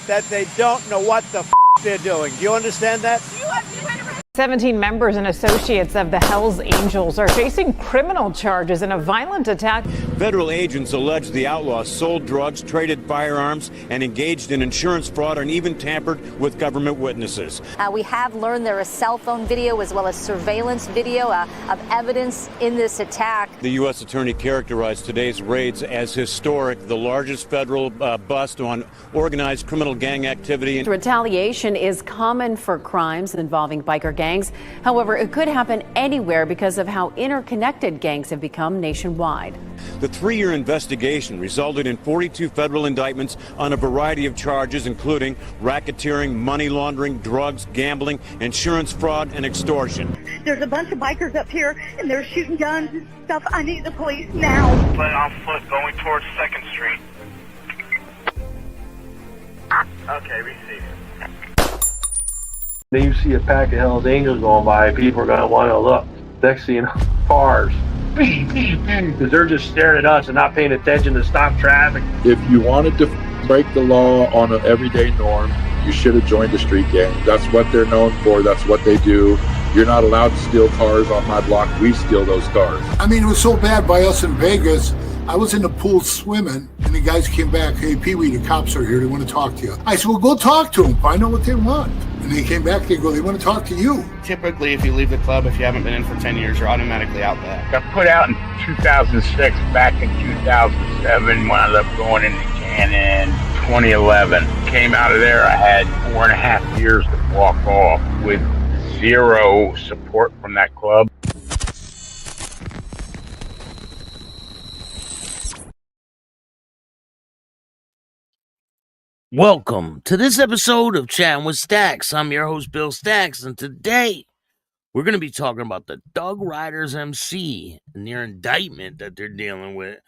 that they don't know what the they're doing. Do you understand that? 17 members and associates of the Hells Angels are facing criminal charges in a violent attack. Federal agents allege the outlaws sold drugs, traded firearms, and engaged in insurance fraud and even tampered with government witnesses. We have learned there is cell phone video as well as surveillance video of evidence in this attack. The U.S. Attorney characterized today's raids as historic, the largest federal bust on organized criminal gang activity. Retaliation is common for crimes involving biker gangs. However, it could happen anywhere because of how interconnected gangs have become nationwide. The 3-year investigation resulted in 42 federal indictments on a variety of charges, including racketeering, money laundering, drugs, gambling, insurance fraud, and extortion. There's a bunch of bikers up here, and they're shooting guns and stuff. I need the police now. Plane on foot going towards 2nd Street. Okay, receive. Then you see a pack of Hells Angels going by, people are going to want to look. Next thing you know, cars. Because they're just staring at us and not paying attention to stop traffic. If you wanted to break the law on an everyday norm, you should have joined the street gang. That's what they're known for. That's what they do. You're not allowed to steal cars on my block. We steal those cars. I mean, it was so bad by us in Vegas. I was in the pool swimming, and the guys came back. Hey, Pee-wee, the cops are here. They want to talk to you. I said, well, go talk to them. Find out what they want. And they came back. They go, they want to talk to you. Typically, if you leave the club, if you haven't been in for 10 years, you're automatically out back. Got put out in 2006. Back in 2007, wound up going into Cannon. 2011. Came out of there. I had 4.5 years to walk off with zero support from that club. Welcome to this episode of Chatting with Stacks. I'm your host, Bill Stacks, and today we're going to be talking about the Doug Riders MC and their indictment that they're dealing with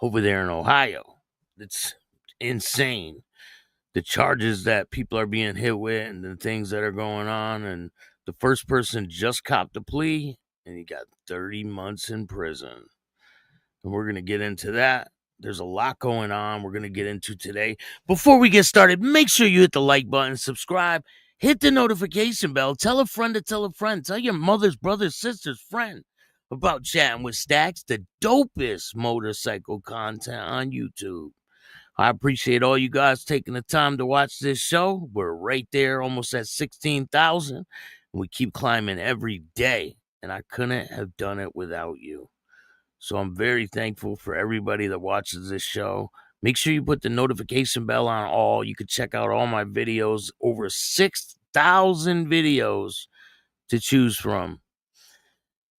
over there in Ohio. It's insane. The charges that people are being hit with and the things that are going on. And the first person just copped a plea, and he got 30 months in prison. And we're going to get into that. There's a lot going on we're going to get into today. Before we get started, make sure you hit the like button, subscribe, hit the notification bell, tell a friend to tell a friend, tell your mother's, brother's, sister's friend about Chatting with Stacks, the dopest motorcycle content on YouTube. I appreciate all you guys taking the time to watch this show. We're right there, almost at 16,000, and we keep climbing every day, and I couldn't have done it without you. So I'm very thankful for everybody that watches this show. Make sure you put the notification bell on all. You can check out all my videos, over 6,000 videos to choose from.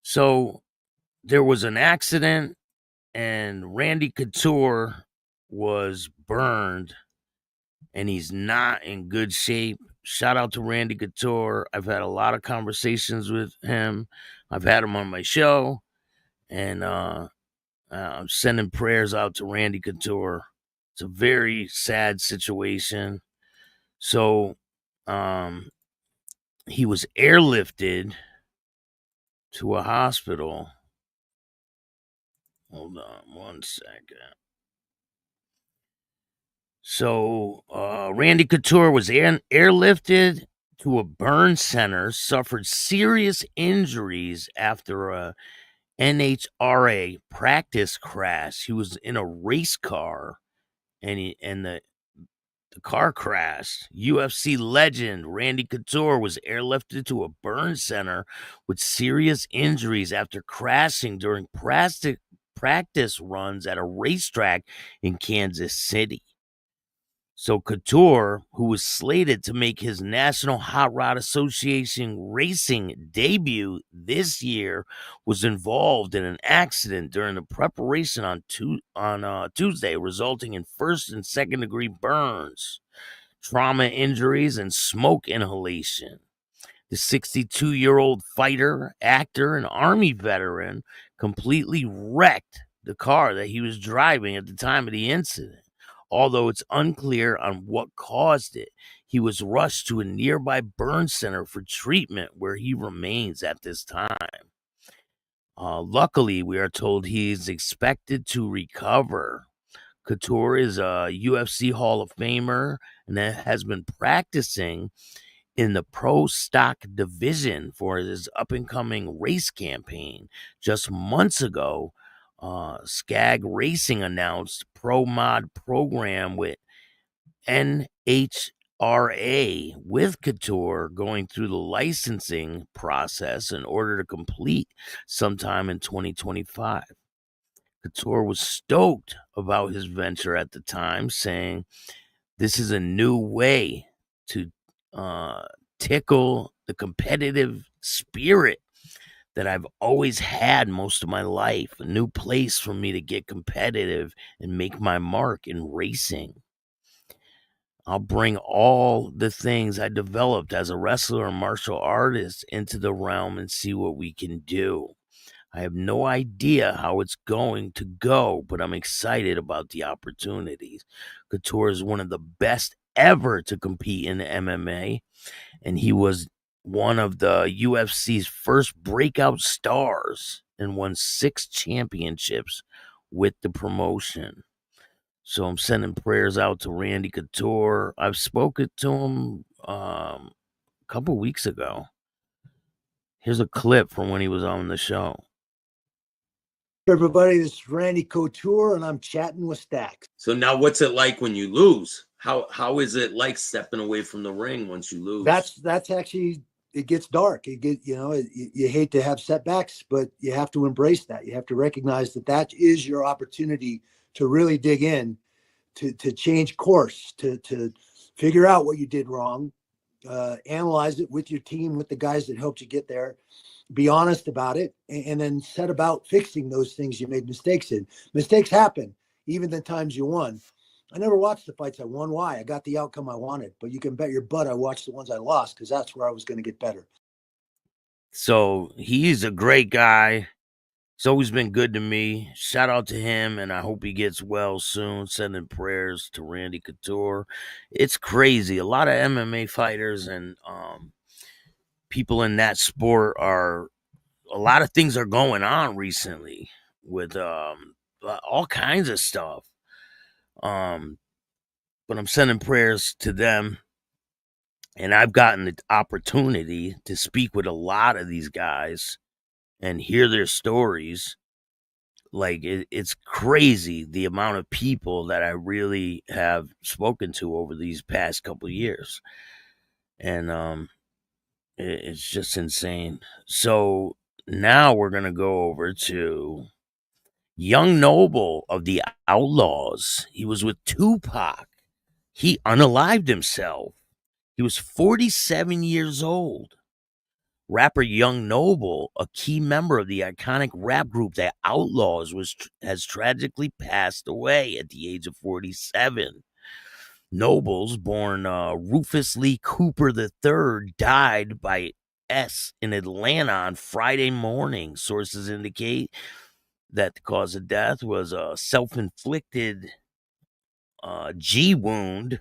So there was an accident, and Randy Couture was burned, and he's not in good shape. Shout out to Randy Couture. I've had a lot of conversations with him. I've had him on my show. And I'm sending prayers out to Randy Couture. It's a very sad situation. So he was airlifted to a hospital. Hold on one second. So Randy Couture was airlifted to a burn center, suffered serious injuries after a NHRA practice crash. He was in a race car, and the car crashed. UFC legend Randy Couture was airlifted to a burn center with serious injuries after crashing during practice runs at a racetrack in Kansas City. So Couture, who was slated to make his National Hot Rod Association racing debut this year, was involved in an accident during the preparation on Tuesday, resulting in first and second degree burns, trauma injuries, and smoke inhalation. The 62-year-old fighter, actor, and Army veteran completely wrecked the car that he was driving at the time of the incident. Although it's unclear on what caused it, he was rushed to a nearby burn center for treatment where he remains at this time. Luckily, we are told he is expected to recover. Couture is a UFC Hall of Famer and has been practicing in the pro stock division for his up-and-coming race campaign. Just months ago, Skag Racing announced pro mod program with NHRA with Couture going through the licensing process in order to complete sometime in 2025. Couture was stoked about his venture at the time, saying, "This is a new way to tickle the competitive spirit that I've always had most of my life, a new place for me to get competitive and make my mark in racing. I'll bring all the things I developed as a wrestler and martial artist into the realm and see what we can do. I have no idea how it's going to go, but I'm excited about the opportunities." Couture is one of the best ever to compete in MMA, and he was one of the UFC's first breakout stars and won 6 championships with the promotion. So I'm sending prayers out to Randy Couture. I've spoken to him a couple weeks ago. Here's a clip from when he was on the show. Everybody, this is Randy Couture, and I'm chatting with Stacks. So now what's it like when you lose? How is it like stepping away from the ring once you lose? That's actually, it gets dark. You hate to have setbacks, but you have to embrace that. You have to recognize that is your opportunity to really dig in, to change course, to figure out what you did wrong, analyze it with your team, with the guys that helped you get there. Be honest about it, and then set about fixing those things you made mistakes in. Mistakes happen, even the times you won. I never watched the fights I won. Why? I got the outcome I wanted, but you can bet your butt I watched the ones I lost because that's where I was going to get better. So he's a great guy. He's always been good to me. Shout out to him, and I hope he gets well soon. Sending prayers to Randy Couture. It's crazy. A lot of MMA fighters and people in that sport a lot of things are going on recently with all kinds of stuff. But I'm sending prayers to them, and I've gotten the opportunity to speak with a lot of these guys and hear their stories. Like it's crazy the amount of people that I really have spoken to over these past couple of years, and it's just insane. So now we're gonna go over to Young Noble of the Outlaws. He was with Tupac. He unalived himself. He was 47 years old. Rapper Young Noble, a key member of the iconic rap group The Outlaws, has tragically passed away at the age of 47. Nobles, born Rufus Lee Cooper III, died by S in Atlanta on Friday morning. Sources indicate that the cause of death was a self-inflicted G wound,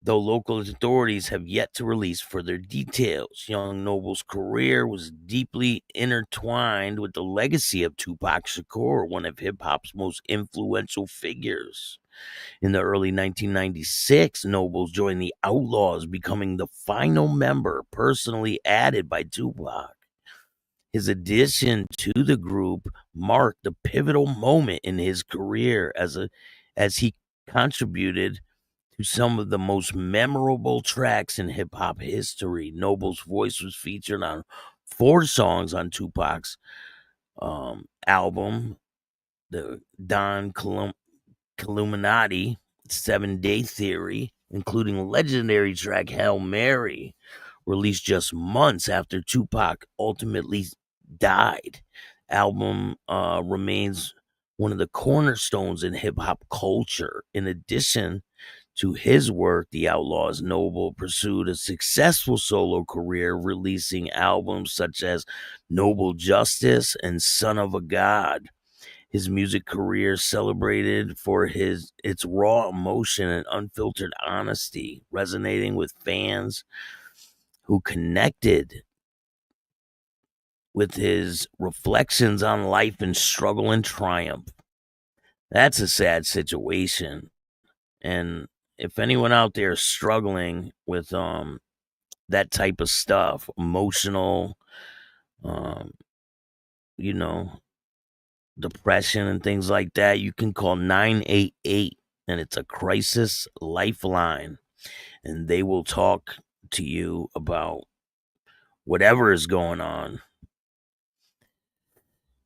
though local authorities have yet to release further details. Young Noble's career was deeply intertwined with the legacy of Tupac Shakur, one of hip-hop's most influential figures. In the early 1996, Nobles joined the Outlaws, becoming the final member personally added by Tupac. His addition to the group marked a pivotal moment in his career as he contributed to some of the most memorable tracks in hip-hop history. Noble's voice was featured on 4 songs on Tupac's album, the Don Illuminati 7-Day Theory, including legendary track Hail Mary, released just months after Tupac ultimately died. Album remains one of the cornerstones in hip-hop culture. In addition to his work, the Outlaws, Noble pursued a successful solo career, releasing albums such as Noble Justice and Son of a God. His music career celebrated for its raw emotion and unfiltered honesty, resonating with fans who connected with his reflections on life and struggle and triumph. That's a sad situation. And if anyone out there is struggling with that type of stuff, emotional, you know, depression and things like that, you can call 988, and it's a crisis lifeline, and they will talk to you about whatever is going on.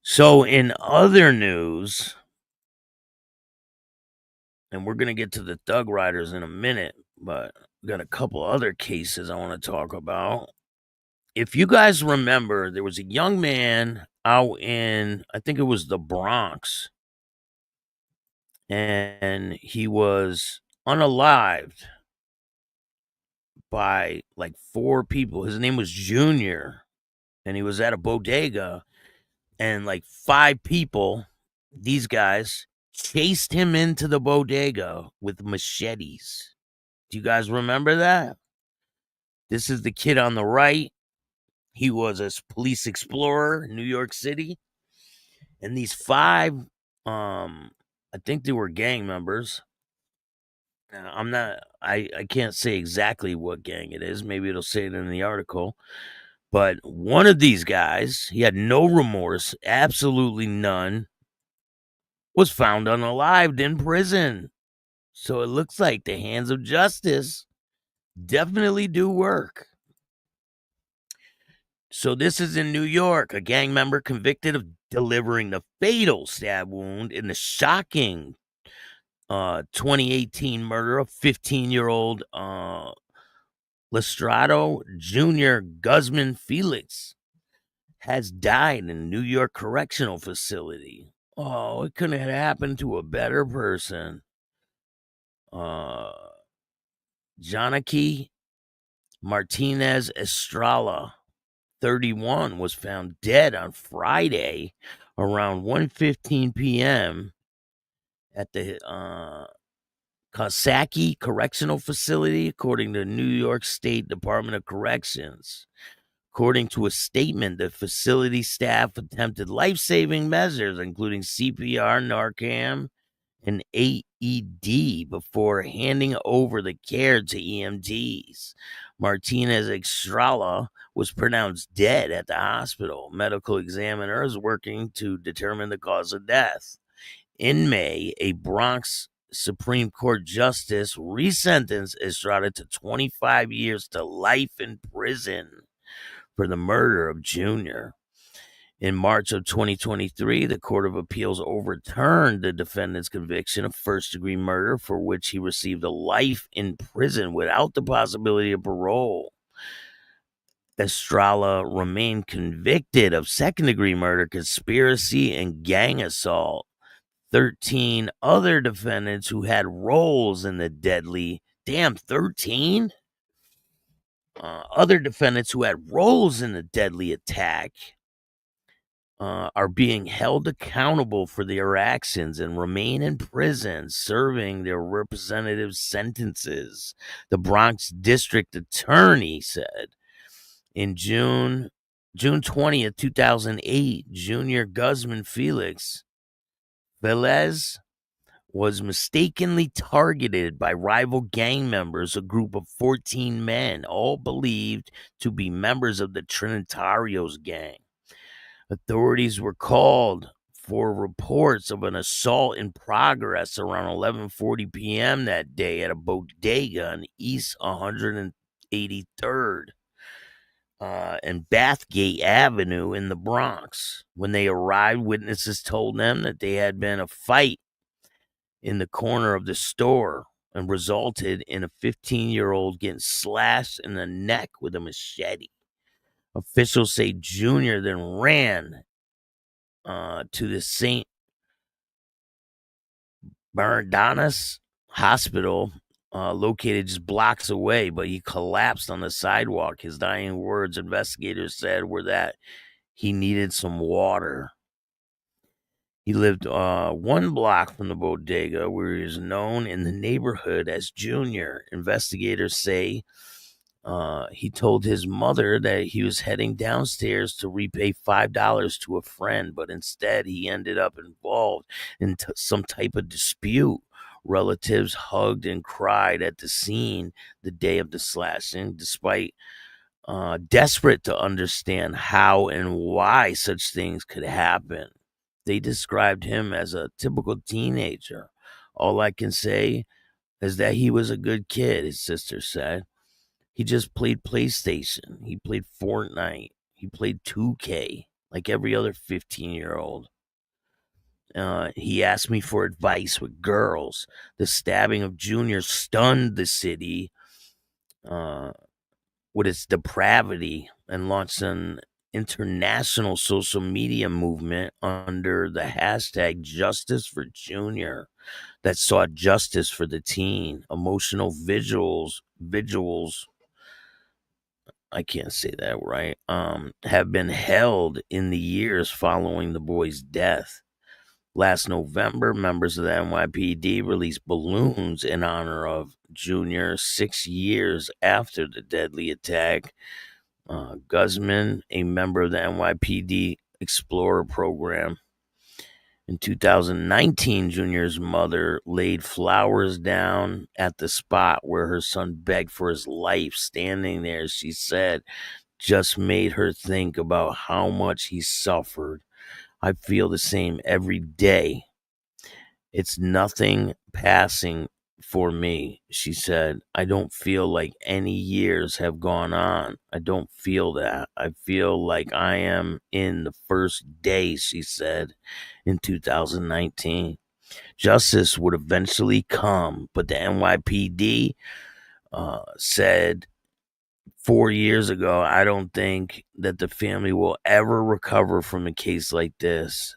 So in other news, and we're going to get to the Thug Riders in a minute, but we got a couple other cases I want to talk about. If you guys remember, there was a young man out in, I think it was the Bronx, and he was unalived by like 4 people. His name was Junior, and he was at a bodega, and like 5 people, these guys, chased him into the bodega with machetes. Do you guys remember that? This is the kid on the right. He was a police explorer in New York City. And these 5, I think they were gang members. I can't say exactly what gang it is. Maybe it'll say it in the article. But one of these guys, he had no remorse, absolutely none, was found unalived in prison. So it looks like the hands of justice definitely do work. So this is in New York. A gang member convicted of delivering the fatal stab wound in the shocking 2018 murder of 15-year-old Lestrado Jr. Guzman Felix has died in a New York correctional facility. Oh, it couldn't have happened to a better person. Janaki Martinez Estrella, 31, was found dead on Friday around 1:15 p.m. at the Coxsackie Correctional Facility, according to New York State Department of Corrections. According to a statement, the facility staff attempted life-saving measures, including CPR, Narcan, and AED, before handing over the care to EMTs. Martinez Estrella was pronounced dead at the hospital. Medical examiners working to determine the cause of death. In May, a Bronx Supreme Court justice resentenced Estrada to 25 years to life in prison for the murder of Junior. In March of 2023, the Court of Appeals overturned the defendant's conviction of first-degree murder, for which he received a life in prison without the possibility of parole. Estrella remained convicted of second-degree murder, conspiracy, and gang assault. 13 other defendants who had roles in the deadly... Damn, 13? Other defendants who had roles in the deadly attack are being held accountable for their actions and remain in prison serving their representative sentences, the Bronx District Attorney said. In June 20th, 2008, Junior Guzman Felix Velez was mistakenly targeted by rival gang members, a group of 14 men, all believed to be members of the Trinitarios gang. Authorities were called for reports of an assault in progress around 11:40 p.m. that day at a bodega on East 183rd and Bathgate Avenue in the Bronx. When they arrived, witnesses told them that there had been a fight in the corner of the store and resulted in a 15-year-old getting slashed in the neck with a machete. Officials say Junior then ran to the St. Bernardinus Hospital, located just blocks away, but he collapsed on the sidewalk. His dying words, investigators said, were that he needed some water. He lived 1 block from the bodega, where he is known in the neighborhood as Junior. Investigators say He told his mother that he was heading downstairs to repay $5 to a friend, but instead he ended up involved in some type of dispute. Relatives hugged and cried at the scene the day of the slashing, despite desperate to understand how and why such things could happen. They described him as a typical teenager. All I can say is that he was a good kid, his sister said. He just played PlayStation. He played Fortnite. He played 2K like every other 15-year-old. He asked me for advice with girls. The stabbing of Junior stunned the city with its depravity and launched an international social media movement under the hashtag Justice for Junior that sought justice for the teen. Emotional vigils, I can't say that right, have been held in the years following the boy's death. Last November, members of the NYPD released balloons in honor of Junior 6 years after the deadly attack. Guzman, a member of the NYPD Explorer program. In 2019, Junior's mother laid flowers down at the spot where her son begged for his life. Standing there, she said, just made her think about how much he suffered. I feel the same every day. It's nothing passing for me, she said. I don't feel like any years have gone on. I don't feel that. I feel like I am in the first day, she said, in 2019. Justice would eventually come, but the NYPD said 4 years ago, I don't think that the family will ever recover from a case like this.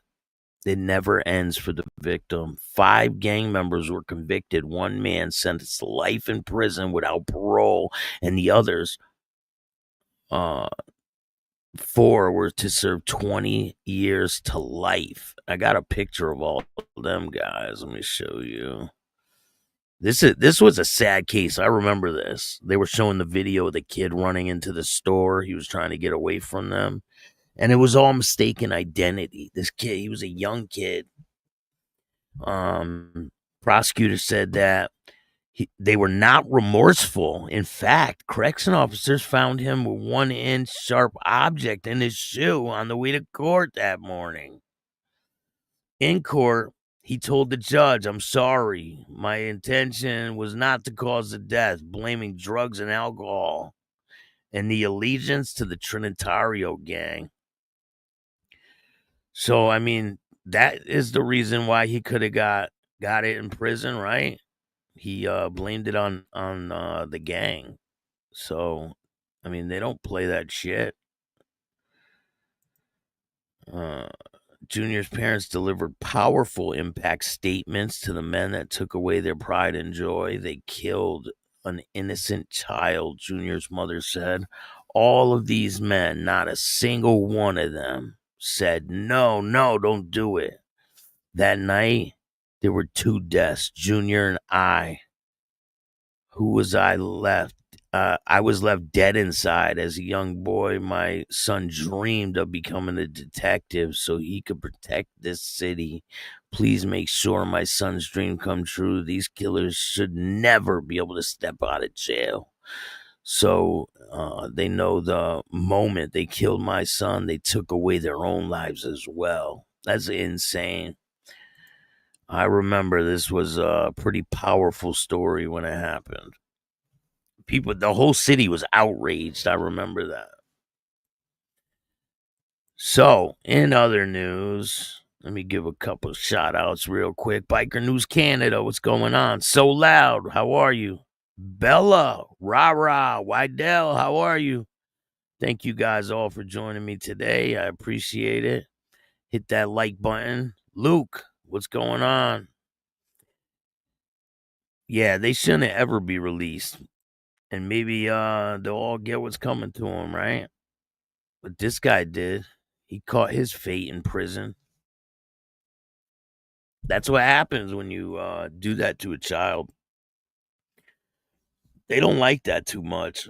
It never ends for the victim. 5 gang members were convicted. 1 man sentenced to life in prison without parole, and the others, 4 were to serve 20 years to life. I got a picture of all of them guys. Let me show you. This was a sad case. I remember this. They were showing the video of the kid running into the store. He was trying to get away from them. And it was all mistaken identity. This kid, he was a young kid. Prosecutor said that they were not remorseful. In fact, correction officers found him with 1-inch sharp object in his shoe on the way to court that morning. In court, he told the judge, I'm sorry. My intention was not to cause the death, blaming drugs and alcohol and the allegiance to the Trinitario gang. So, I mean, that is the reason why he could have got it in prison, right? He blamed it on the gang. So, I mean, they don't play that shit. Junior's parents delivered powerful impact statements to the men that took away their pride and joy. They killed an innocent child, Junior's mother said. All of these men, not a single one of them, said, no, don't do it. That night, there were 2 deaths, Junior and I. Who was I left? I was left dead inside. As a young boy, my son dreamed of becoming a detective so he could protect this city. Please make sure my son's dream come true. These killers should never be able to step out of jail. So they know the moment they killed my son, they took away their own lives as well. That's insane. I remember this was a pretty powerful story when it happened. The whole city was outraged. I remember that. So, in other news, let me give a couple shout outs real quick. Biker News Canada, what's going on? So Loud, how are you? Bella, Rah, Wydell, how are you? Thank you guys all for joining me today. I appreciate it. Hit that like button. Luke, what's going on? Yeah, they shouldn't ever be released. And maybe they'll all get what's coming to them, right? But this guy did. He caught his fate in prison. That's what happens when you do that to a child. They don't like that too much.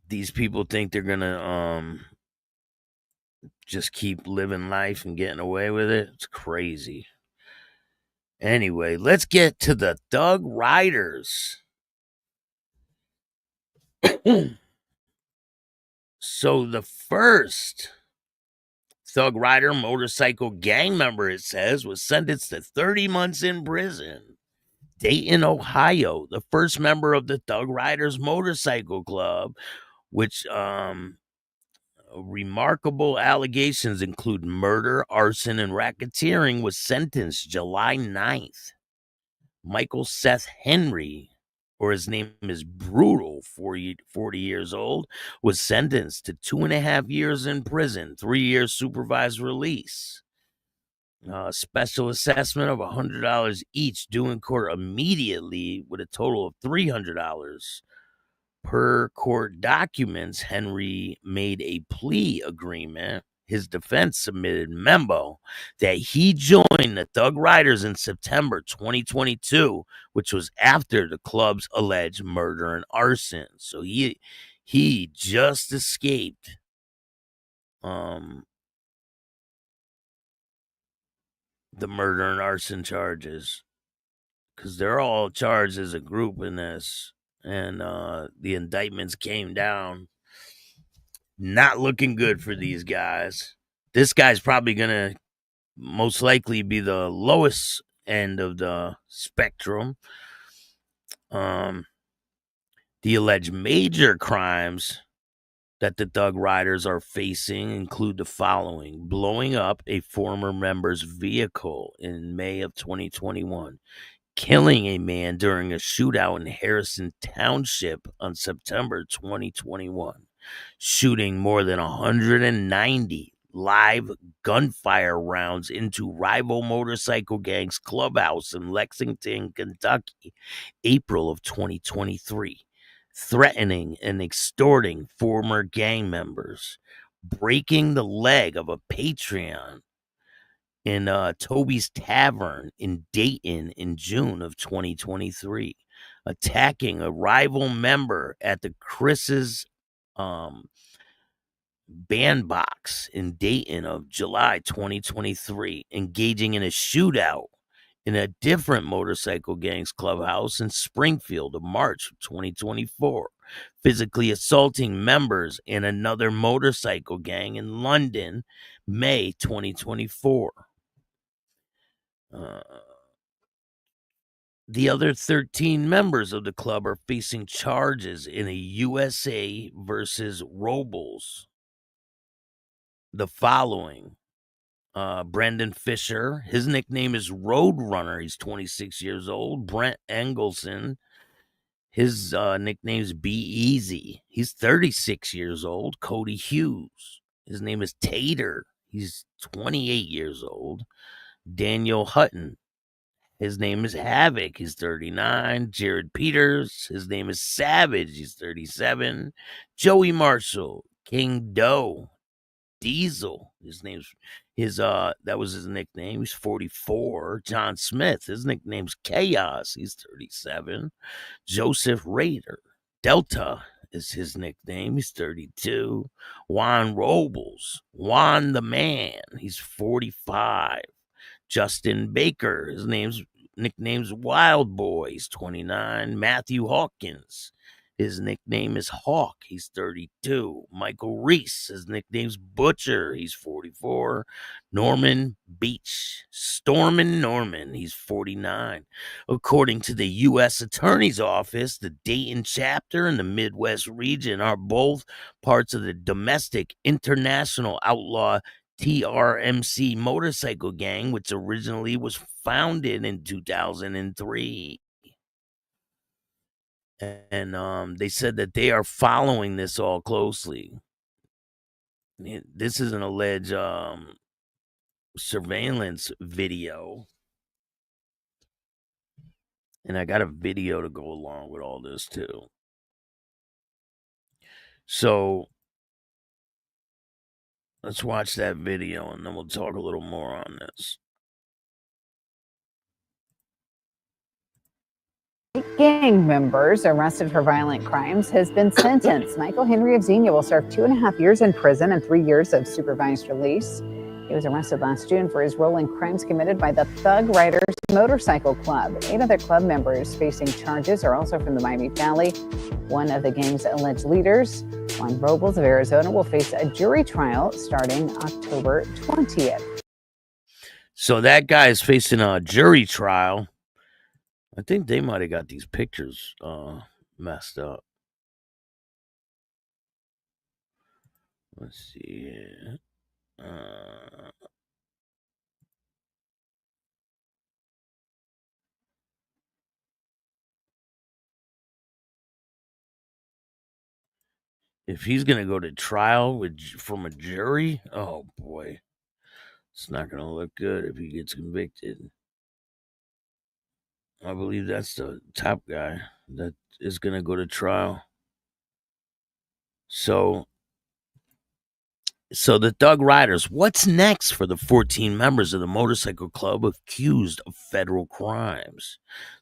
these people think they're gonna just keep living life and getting away with it. It's crazy. Anyway, let's get to the Thug Riders. So the first Thug Rider motorcycle gang member, it says, was sentenced to 30 months in prison. Dayton, Ohio, the first member of the Thug Riders Motorcycle Club, which remarkable allegations include murder, arson, and racketeering, was sentenced July 9th. Michael Seth Henry, or his name is Brutal, 40 years old, was sentenced to 2.5 years in prison, 3 years supervised release. Special assessment of $100 each due in court immediately, with a total of $300. Per court documents, Henry made a plea agreement. His defense submitted memo that he joined the Thug Riders in September 2022, which was after the club's alleged murder and arson. So he just escaped the murder and arson charges, because they're all charged as a group in this, and the indictments came down. Not looking good for these guys. This guy's probably gonna most likely be the lowest end of the spectrum. The alleged major crimes that the Thug Riders are facing include the following: blowing up a former member's vehicle in May of 2021, killing a man during a shootout in Harrison Township on September 2021, shooting more than 190 live gunfire rounds into rival motorcycle gangs' clubhouse in Lexington, Kentucky, April of 2023, threatening and extorting former gang members, breaking the leg of a Patreon in Toby's Tavern in Dayton in June of 2023, attacking a rival member at the Chris's Bandbox in Dayton of July 2023, engaging in a shootout in a different motorcycle gang's clubhouse in Springfield of March of 2024, physically assaulting members in another motorcycle gang in London, May 2024. The other 13 members of the club are facing charges in a USA versus Robles. The following: Brendan Fisher, his nickname is Roadrunner. He's 26 years old. Brent Engelson, his nickname is Be Easy. He's 36 years old. Cody Hughes, his name is Tater. He's 28 years old. Daniel Hutton, his name is Havoc. He's 39. Jared Peters, his name is Savage. He's 37. Joey Marshall, King Doe. Diesel, that was his nickname. He's 44. John Smith, his nickname's Chaos. He's 37. Joseph Raider, Delta is his nickname. He's 32. Juan Robles, Juan the Man. He's 45. Justin Baker, his nickname's Wild Boy. He's 29. Matthew Hawkins, his nickname is Hawk. He's 32. Michael Reese, his nickname's Butcher. He's 44. Norman Beach, Stormin' Norman. He's 49. According to the U.S. Attorney's Office, the Dayton chapter and the Midwest region are both parts of the domestic international outlaw TRMC motorcycle gang, which originally was founded in 2003. And they said that they are following this all closely. This is an alleged surveillance video. And I got a video to go along with all this, too. So let's watch that video, and then we'll talk a little more on this. Gang members arrested for violent crimes has been sentenced. Michael Henry of Xenia will serve 2.5 years in prison and 3 years of supervised release. He was arrested last June for his role in crimes committed by the Thug Riders Motorcycle Club. 8 other club members facing charges are also from the Miami Valley. One of the gang's alleged leaders, Juan Robles of Arizona, will face a jury trial starting October 20th. So that guy is facing a jury trial. I think they might have got these pictures messed up. Let's see here. If he's going to go to trial from a jury, oh boy, it's not going to look good if he gets convicted. I believe that's the top guy that is going to go to trial. So the Thug Riders, what's next for the 14 members of the motorcycle club accused of federal crimes?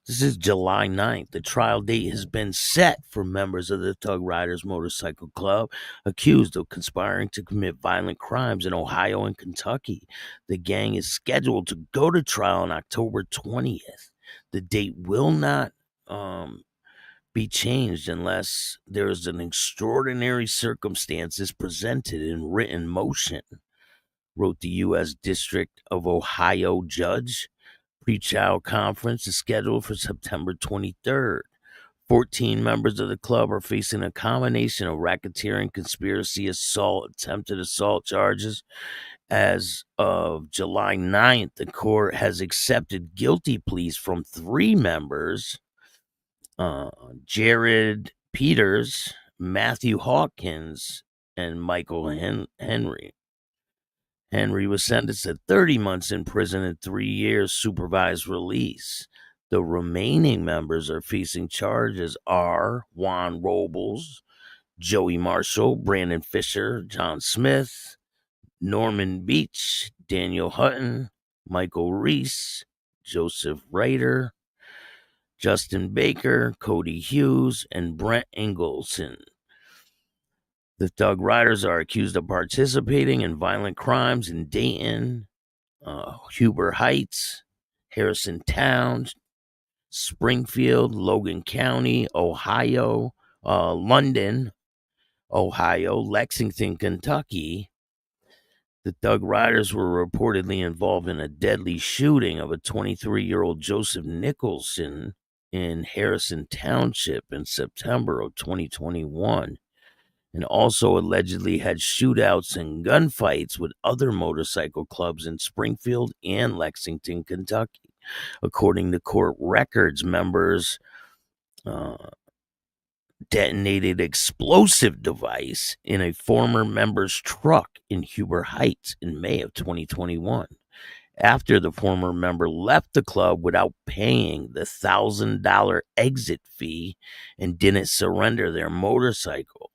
This is July 9th. The trial date has been set for members of the Thug Riders motorcycle club accused of conspiring to commit violent crimes in Ohio and Kentucky. The gang is scheduled to go to trial on October 20th. The date will not be changed unless there is an extraordinary circumstances presented in written motion, wrote the U.S. District of Ohio judge. Pre-trial conference is scheduled for September 23rd. 14 members of the club are facing a combination of racketeering, conspiracy, assault, attempted assault charges. As of July 9th, the court has accepted guilty pleas from 3 members, Jared Peters, Matthew Hawkins, and Michael Henry. Henry was sentenced to 30 months in prison and 3 years supervised release. The remaining members are facing charges are Juan Robles, Joey Marshall, Brandon Fisher, John Smith, Norman Beach, Daniel Hutton, Michael Reese, Joseph Ryder, Justin Baker, Cody Hughes, and Brent Engelson. The Thug Riders are accused of participating in violent crimes in Dayton, Huber Heights, Harrison Towns, Springfield, Logan County, Ohio, London, Ohio, Lexington, Kentucky. The Thug Riders were reportedly involved in a deadly shooting of a 23-year-old Joseph Nicholson in Harrison Township in September of 2021, and also allegedly had shootouts and gunfights with other motorcycle clubs in Springfield and Lexington, Kentucky. According to court records, members detonated explosive device in a former member's truck in Huber Heights in May of 2021. After the former member left the club without paying the $1,000 exit fee and didn't surrender their motorcycle.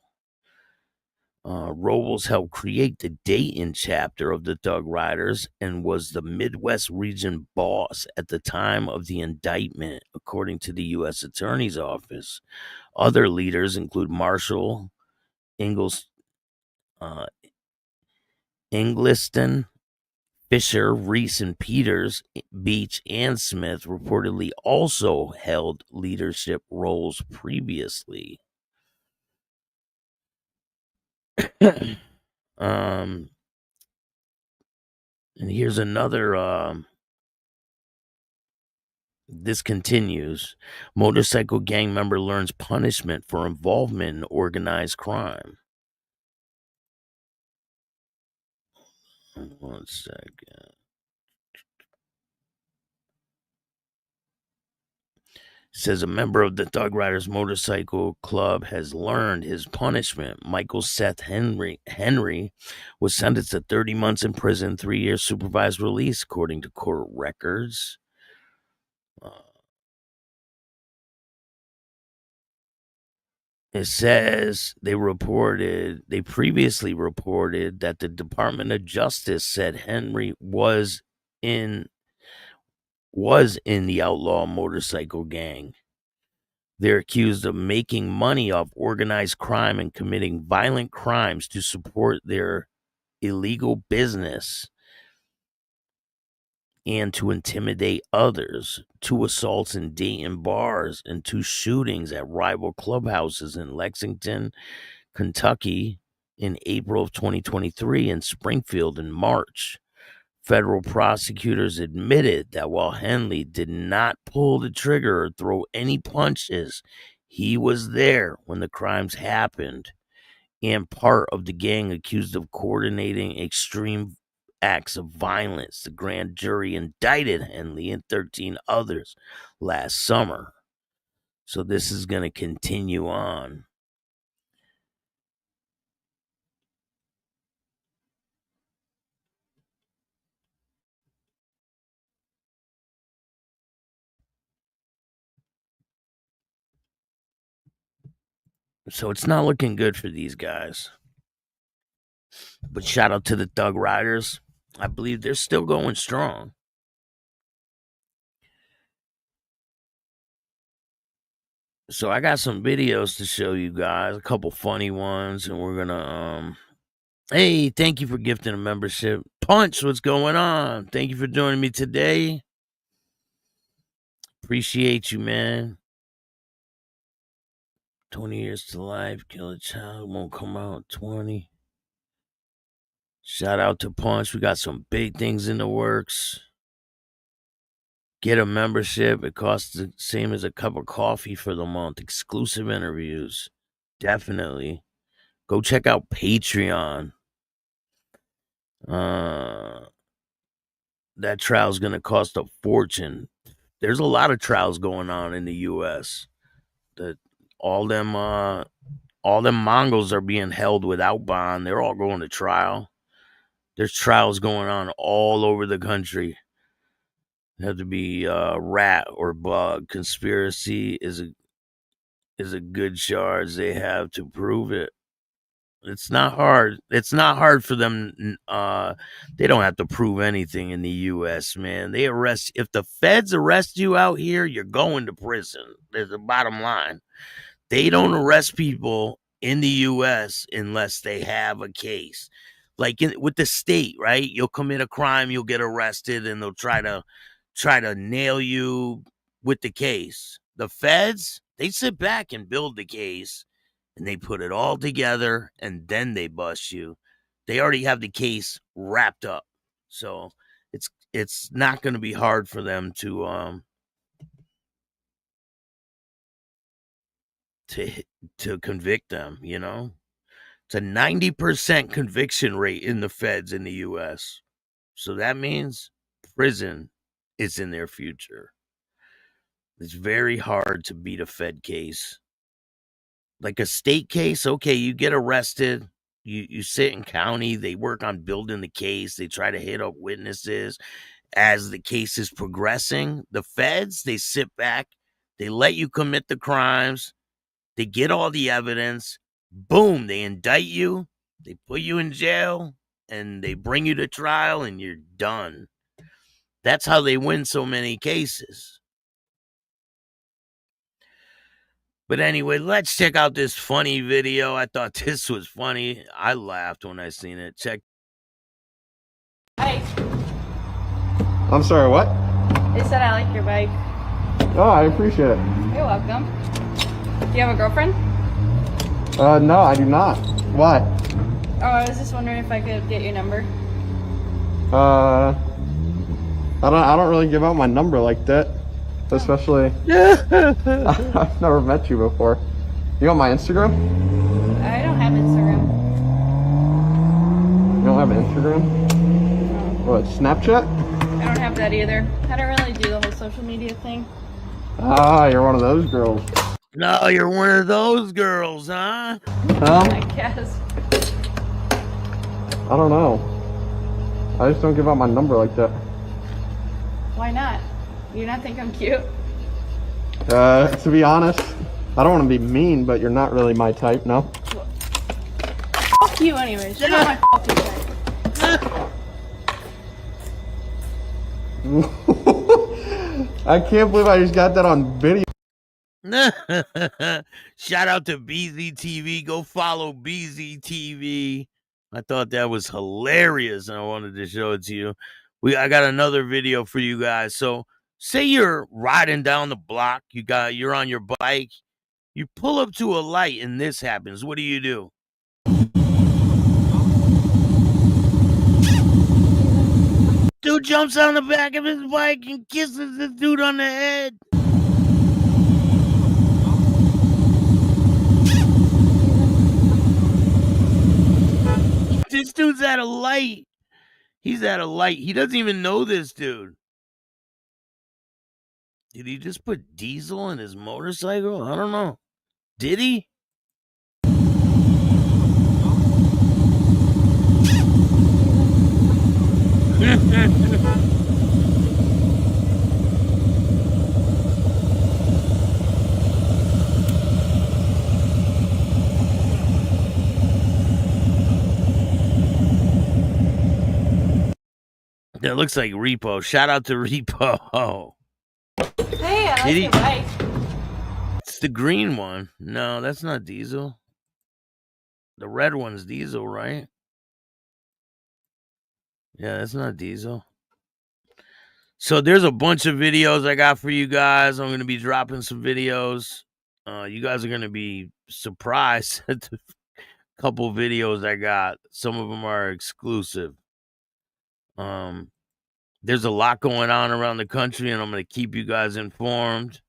Robles helped create the Dayton chapter of the Thug Riders and was the Midwest region boss at the time of the indictment, according to the U.S. Attorney's Office. Other leaders include Marshall, Ingliston, Fisher, Reese, and Peters, Beach, and Smith reportedly also held leadership roles previously. And here's another, this continues. Motorcycle gang member learns punishment for involvement in organized crime. 1 second. Says a member of the Thug Riders motorcycle club has learned his punishment. Michael Seth Henry was sentenced to 30 months in prison, 3 years supervised release, according to court records. It says they previously reported that the Department of Justice said Henry was in the outlaw motorcycle gang. They're accused of making money off organized crime and committing violent crimes to support their illegal business and to intimidate others. 2 assaults in Dayton bars and 2 shootings at rival clubhouses in Lexington, Kentucky in April of 2023 and Springfield in March. Federal prosecutors admitted that while Henley did not pull the trigger or throw any punches, he was there when the crimes happened and part of the gang accused of coordinating extreme acts of violence. The grand jury indicted Henley and 13 others last summer. So this is going to continue on. So it's not looking good for these guys. But shout out to the Thug Riders. I believe they're still going strong. So I got some videos to show you guys, a couple funny ones, and we're gonna hey, thank you for gifting a membership. Punch, what's going on? Thank you for joining me today. Appreciate you, man. 20 years to life, kill a child, won't come out 20. Shout out to Punch. We got some big things in the works. Get a membership. It costs the same as a cup of coffee for the month. Exclusive interviews. Definitely. Go check out Patreon. That trial's going to cost a fortune. There's a lot of trials going on in the U.S. All them Mongols are being held without bond. They're all going to trial. There's trials going on all over the country. It have to be rat or bug. Conspiracy is a good charge they have to prove it. It's not hard. It's not hard for them. They don't have to prove anything in the U.S., man. If the feds arrest you out here, you're going to prison. There's the bottom line. They don't arrest people in the U.S. unless they have a case. Like with the state, right? You'll commit a crime, you'll get arrested, and they'll try to nail you with the case. The feds, they sit back and build the case, and they put it all together, and then they bust you. They already have the case wrapped up. So it's not going to be hard for them to convict them, you know? It's a 90% conviction rate in the feds in the U.S. So that means prison is in their future. It's very hard to beat a fed case. Like a state case, okay, you get arrested, you sit in county, they work on building the case, they try to hit up witnesses. As the case is progressing, the feds, they sit back, they let you commit the crimes, they get all the evidence, boom, they indict you, they put you in jail, and they bring you to trial, and you're done. That's how they win so many cases. But anyway, let's check out this funny video. I thought this was funny. I laughed when I seen it. Check. Hi. I'm sorry, what? They said I like your bike. Oh, I appreciate it. You're welcome. Do you have a girlfriend? No, I do not. Why? Oh, I was just wondering if I could get your number. I don't really give out my number like that. Especially, I've never met you before. You want my Instagram? I don't have Instagram. You don't have Instagram? No. What, Snapchat? I don't have that either. I don't really do the whole social media thing. Ah, you're one of those girls. No, you're one of those girls, huh? Huh? I guess. I don't know. I just don't give out my number like that. Why not? You not think I'm cute? To be honest, I don't want to be mean, but you're not really my type, no? Fuck you anyways. You're not my fucking type. I can't believe I just got that on video. Shout out to BZTV. Go follow BZTV. I thought that was hilarious, and I wanted to show it to you. I got another video for you guys. So, say you're riding down the block. You're on your bike. You pull up to a light, and this happens. What do? Dude jumps on the back of his bike and kisses the dude on the head. This dude's at a light. He's at a light. He doesn't even know this dude. Did he just put diesel in his motorcycle? I don't know. Did he? That looks like Repo. Shout out to Repo. Hey, I like your bike. It's the green one. No, that's not diesel. The red one's diesel, right? Yeah, that's not diesel. So there's a bunch of videos I got for you guys. I'm going to be dropping some videos. You guys are going to be surprised at the couple videos I got. Some of them are exclusive. There's a lot going on around the country, and I'm going to keep you guys informed.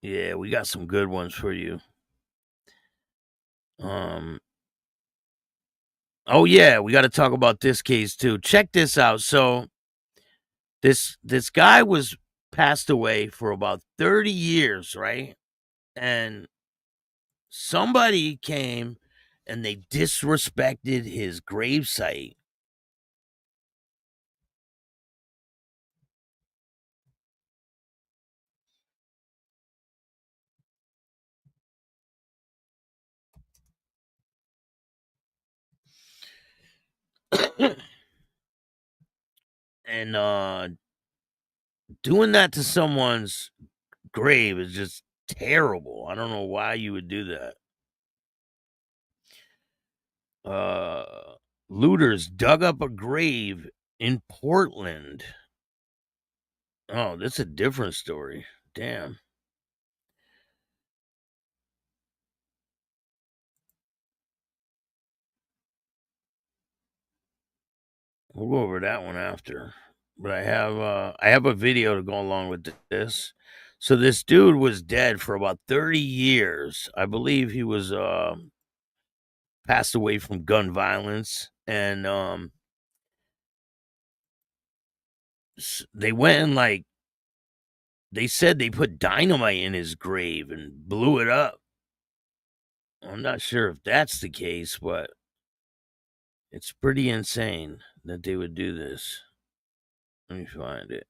Yeah, we got some good ones for you. Oh yeah, we got to talk about this case too. Check this out. So this guy was passed away for about 30 years, right? And somebody came and they disrespected his gravesite. And doing that to someone's grave is just terrible. I don't know why you would do that. Looters dug up a grave in Portland. Oh, that's a different story. Damn. We'll go over that one after. But I have a video to go along with this. So this dude was dead for about 30 years. I believe he was passed away from gun violence, and they went and they said they put dynamite in his grave and blew it up. I'm not sure if that's the case, but it's pretty insane that they would do this. Let me find it.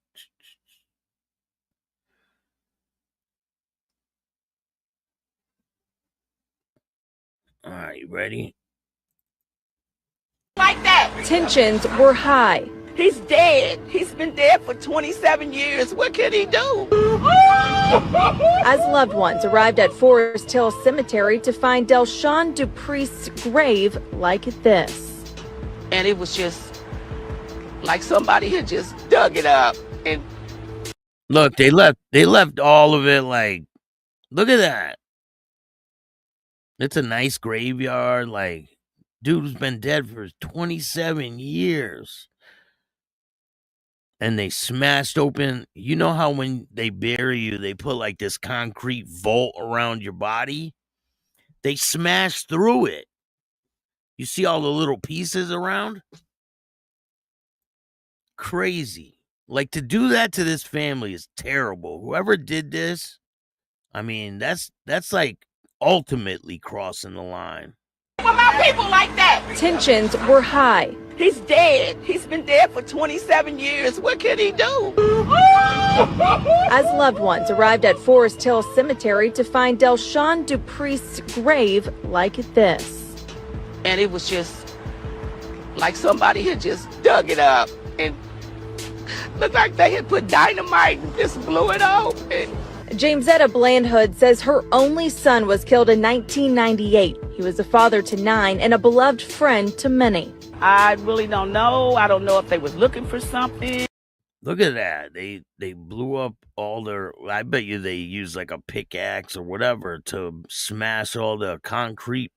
All right, you ready? Like that. Tensions were high. He's dead. He's been dead for 27 years. What could he do? As loved ones arrived at Forest Hill Cemetery to find Delshawn Dupree's grave like this. And it was just like somebody had just dug it up. And look, they left all of it. Like, look at that. It's a nice graveyard. Like, dude's been dead for 27 years. And they smashed open. You know how when they bury you, they put like this concrete vault around your body? They smashed through it. You see all the little pieces around? Crazy. Like, to do that to this family is terrible. Whoever did this, I mean, that's like ultimately crossing the line. With my people like that. Tensions were high. He's dead. He's been dead for 27 years. What could he do? As loved ones arrived at Forest Hill Cemetery to find Delshawn Dupree's grave like this. And it was just like somebody had just dug it up. And Looked like they had put dynamite and just blew it open. Jamesetta Blandhood says her only son was killed in 1998. He was a father to 9 and a beloved friend to many. I really don't know. I don't know if they was looking for something. Look at that. They blew up all their, I bet you they used like a pickaxe or whatever to smash all the concrete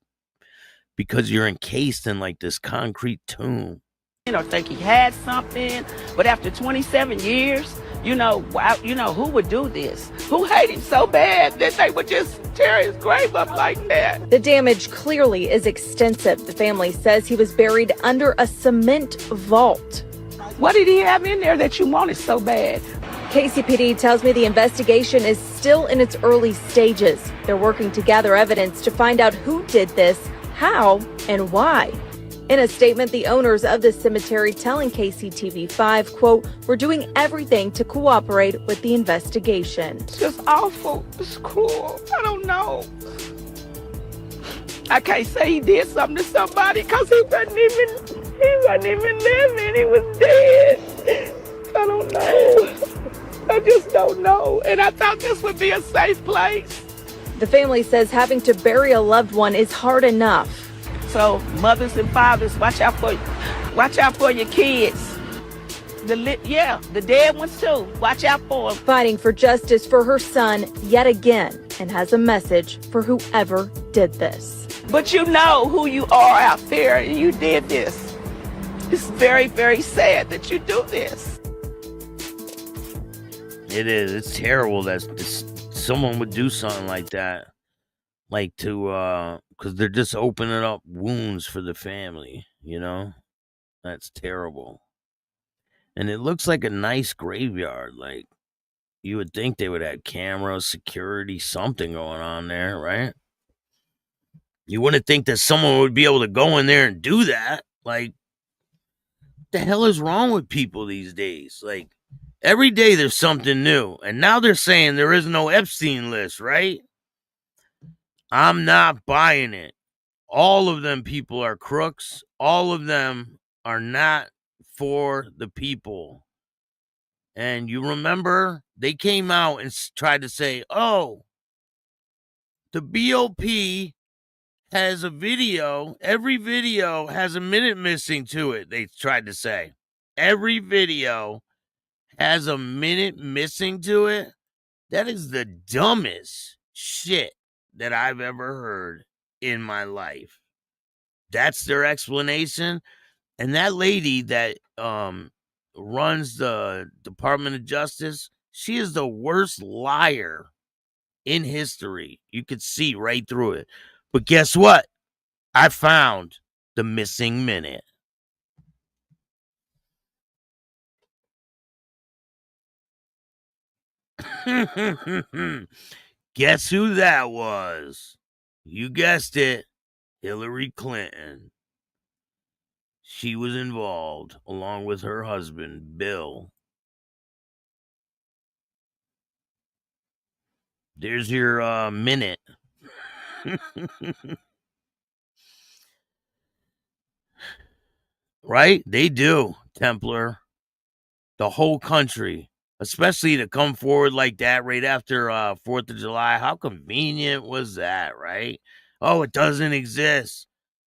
because you're encased in like this concrete tomb. Think he had something, but after 27 years, who would do this? Who hate him so bad that they would just tear his grave up like that? The damage clearly is extensive. The family says he was buried under a cement vault. What did he have in there that you wanted so bad? KCPD tells me the investigation is still in its early stages. They're working to gather evidence to find out who did this, how, and why. In a statement, the owners of the cemetery telling KCTV5, quote, "We're doing everything to cooperate with the investigation." It's just awful. It's cruel. I don't know. I can't say he did something to somebody because he wasn't even living. He was dead. I don't know. I just don't know. And I thought this would be a safe place. The family says having to bury a loved one is hard enough. So mothers and fathers, watch out for your kids. The dead ones too. Watch out for them. Fighting for justice for her son yet again, and has a message for whoever did this. But you know who you are out there, and you did this. It's very, very sad that you do this. It is. It's terrible that someone would do something like that. Like to, because they're just opening up wounds for the family, That's terrible. And it looks like a nice graveyard. Like, you would think they would have cameras, security, something going on there, right? You wouldn't think that someone would be able to go in there and do that. Like, what the hell is wrong with people these days? Like, every day there's something new. And now they're saying there is no Epstein list, right? I'm not buying it. All of them people are crooks. All of them are not for the people. And you remember they came out and tried to say, oh, the BOP has a video. Every video has a minute missing to it, they tried to say. Every video has a minute missing to it. That is the dumbest shit that I've ever heard in my life. That's their explanation. And that lady that runs the Department of Justice, she is the worst liar in history. You could see right through it. But guess what? I found the missing minute. Guess who that was? You guessed it, Hillary Clinton. She was involved along with her husband, Bill. There's your minute. Right? They do, Templar. The whole country. Especially to come forward like that right after 4th of July. How convenient was that, right? Oh, it doesn't exist.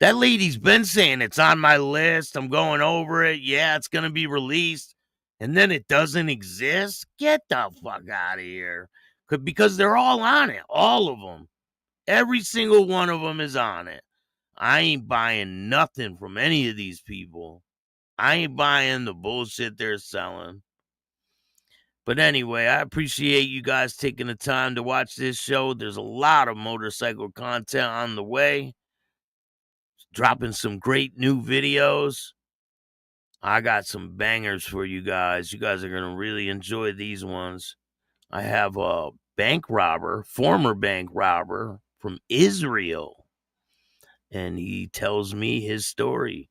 That lady's been saying it's on my list. I'm going over it. Yeah, it's going to be released. And then it doesn't exist? Get the fuck out of here. Because they're all on it. All of them. Every single one of them is on it. I ain't buying nothing from any of these people. I ain't buying the bullshit they're selling. But anyway, I appreciate you guys taking the time to watch this show. There's a lot of motorcycle content on the way. Dropping some great new videos. I got some bangers for you guys. You guys are going to really enjoy these ones. I have a former bank robber from Israel. And he tells me his story.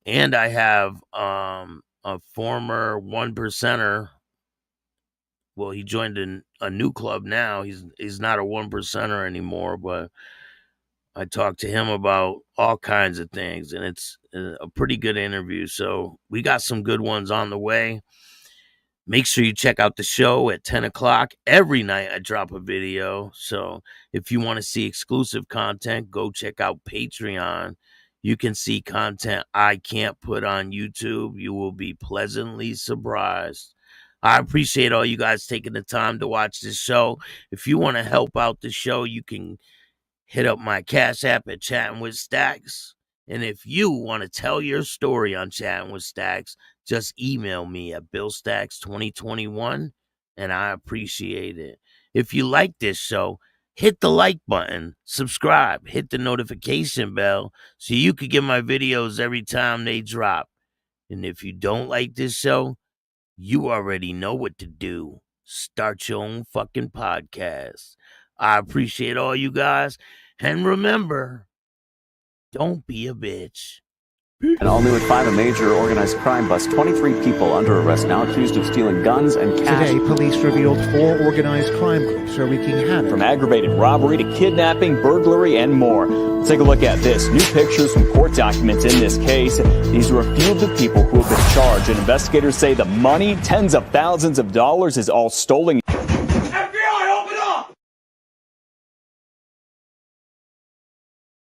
And I have a former one percenter. Well, he joined a new club now. He's not a one percenter anymore, but I talked to him about all kinds of things, and it's a pretty good interview. So we got some good ones on the way. Make sure you check out the show at 10 o'clock. Every night I drop a video. So if you want to see exclusive content, go check out Patreon. You can see content I can't put on YouTube. You will be pleasantly surprised. I appreciate all you guys taking the time to watch this show. If you want to help out the show, you can hit up my Cash App at Chatting with Stacks. And if you want to tell your story on Chatting with Stacks, just email me at BillStacks2021, and I appreciate it. If you like this show, hit the like button, subscribe, hit the notification bell so you can get my videos every time they drop. And if you don't like this show, you already know what to do. Start your own fucking podcast. I appreciate all you guys. And remember, don't be a bitch. And all new at 5, a major organized crime bust. 23 people under arrest now accused of stealing guns and cash. Today, police revealed 4 organized crime groups are wreaking havoc. From aggravated robbery to kidnapping, burglary, and more. Let's take a look at this. New pictures from court documents in this case. These are a few of the people who have been charged, and investigators say the money, tens of thousands of dollars, is all stolen.